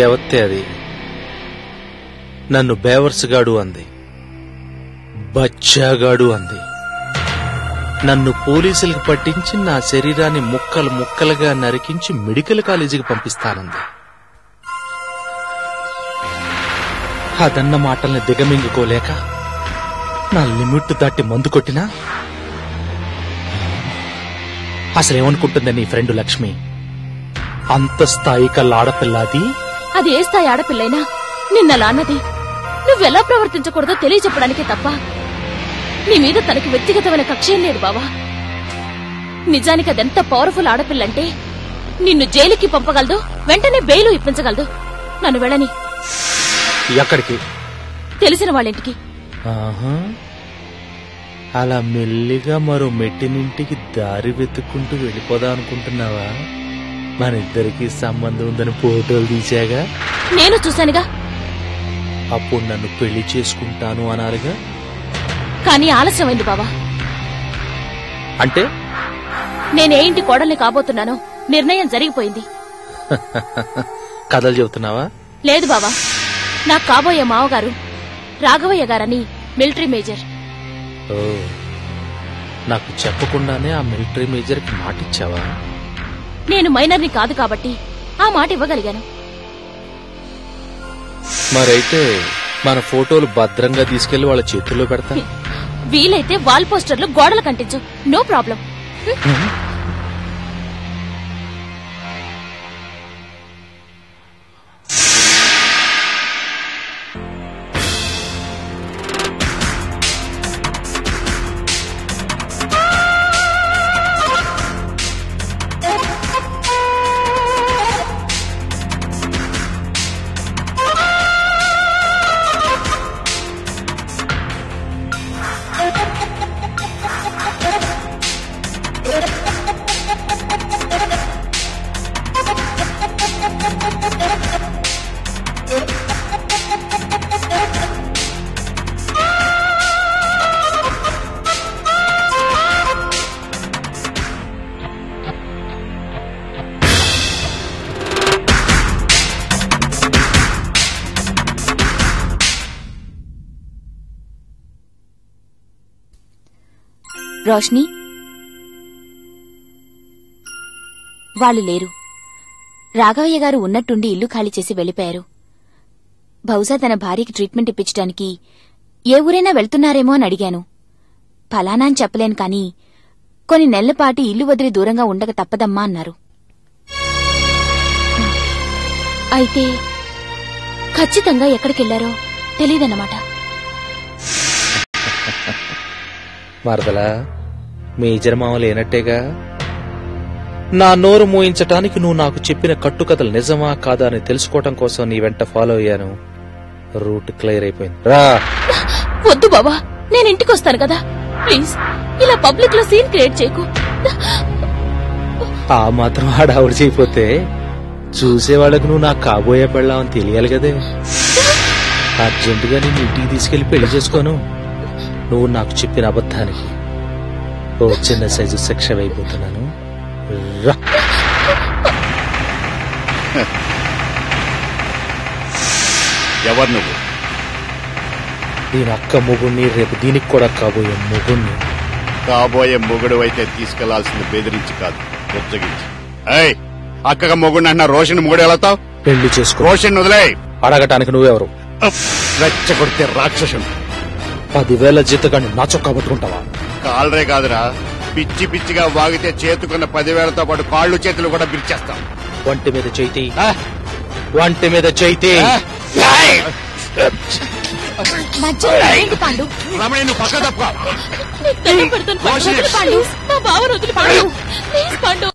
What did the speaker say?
ఎవత్తే అది నన్ను బేవర్స్గాడు అంది, బచ్చాగాడు అంది. నన్ను పోలీసులకు పట్టించి నా శరీరాన్ని ముక్కలు ముక్కలుగా నరికించి మెడికల్ కాలేజీకి పంపిస్తానంది. అదన్న మాటల్ని దిగమింగుకోలేక నా లిమిట్ దాటి మందు కొట్టినా అసలేమనుకుంటుంది నీ ఫ్రెండ్ లక్ష్మి? అంత స్థాయి కల్లా ఆడపిల్లాది. అది ఏ స్థాయి ఆడపిల్లైనా నిన్నలా అన్నది నువ్వెలా ప్రవర్తించకూడదో తెలియచెప్పడానికే తప్ప నీ మీద తనకి వ్యక్తిగతమైన కక్షేం లేదు బావా. నిజానికి అదెంత పవర్ఫుల్ ఆడపిల్లంటే నిన్ను జైలుకి పంపగలదు, వెంటనే బెయిలు ఇప్పించగలదు. నన్ను వెళ్ళని. ఎక్కడికి? తెలిసిన వాళ్ళింటికి. అలా మెల్లిగా మరో మెట్టినింటికి దారి వెతుక్కుంటూ వెళ్ళిపోదా అనుకుంటున్నావా? మన ఇద్దరికి సంబంధం ఉందని ఫోటోలు తీసాగా. నేను చూశానుగా. అప్పుడు నన్ను పెళ్లి చేసుకుంటాను అనాలిగా. కానీ ఆలస్యమైంది బావా. అంటే నేనే ఇంటి కోడల్ని కాబోతున్నానో నిర్ణయం జరిగిపోయింది. కథలు చెబుతున్నావా? లేదు బావా, నాకు కాబోయే మావగారు రాఘవయ్య గారని మిలిటరీ మేజర్. ఓ, నాకు చెప్పకుండానే ఆ మిలిటరీ మేజర్ కి మాటిచ్చావా? నేను మైనర్ని కాదు కాబట్టి ఆ మాట ఇవ్వగలిగాను. మరైతే మన ఫోటోలు భద్రంగా తీసుకెళ్లి వాళ్ళ చేతుల్లో పెడతా. వీలైతే వాల్ పోస్టర్లు గోడలు కంటించు, నో ప్రాబ్లం. రోష్ని, వాళ్ళు లేరు. రాఘవయ్య గారు ఉన్నట్టుండి ఇల్లు ఖాళీ చేసి వెళ్లిపోయారు. బహుశా తన భార్యకి ట్రీట్మెంట్ ఇప్పించడానికి ఏ ఊరైనా వెళ్తున్నారేమో అని అడిగాను. ఫలానా అని చెప్పలేను కానీ కొన్ని నెలలపాటి ఇల్లు వదిలి దూరంగా ఉండక తప్పదమ్మా అన్నారు. అయితే ఖచ్చితంగా ఎక్కడికెళ్లారో తెలీదన్నమాట. మరదలా, మేజర్ మామ లేనట్టేగా. నా నోరు మోయించటానికి నువ్వు నాకు చెప్పిన కట్టుకథలు నిజమా కాదా అని తెలుసుకోవటం కోసం నీ వెంట ఫాలో అయ్యాను. రూట్ క్లియర్ అయిపోయింది. రా. వద్దు బాబా, నేను ఇంటికి వస్తాను కదా, ప్లీజ్ ఇలా పబ్లిక్ లో సీన్ క్రియేట్ చేయకు. ఆ మాత్రం ఆడావిడ చేయపోతే చూసేవాళ్ళకు నువ్వు నాకు కాబోయే పెళ్ళామని తెలియాలి కదే. అర్జెంటుగా నేను ఇంటికి తీసుకెళ్లి పెళ్లి చేసుకోను. నువ్వు నాకు చెప్పిన అబద్ధానికి ఓ చిన్న సైజు శిక్ష అయిపోతున్నాను. ఎవరు నువ్వు? దీని అక్క మొగుణ్ణి, రేపు దీనికి కూడా కాబోయే మొగుణ్ణి. కాబోయే మొగుడు అయితే తీసుకెళ్లాల్సింది బెదిరించి కాదు, ఉచ్చగించి. అక్కగా మొగుడు అన్న రోషన్ మొగుడు వెళతావు? పెళ్లి చేసుకో. రోషన్ వదిలే. అడగటానికి నువ్వెవరు? రెచ్చగొడితే రాక్షసుడు. 10,000 జీతగాన్ని నా చొక్కా పట్టుకుంటావా? కాలరే కాదురా, పిచ్చి పిచ్చిగా వాగితే చేతుకున్న 10,000తో పాటు కాళ్ళు చేతులు కూడా బిరిచేస్తాం. వంటి మీద చేతి, వంటి మీద చేతి. రమణి, నువ్వు పక్క తప్ప. నా బావ వదిలి పాండు.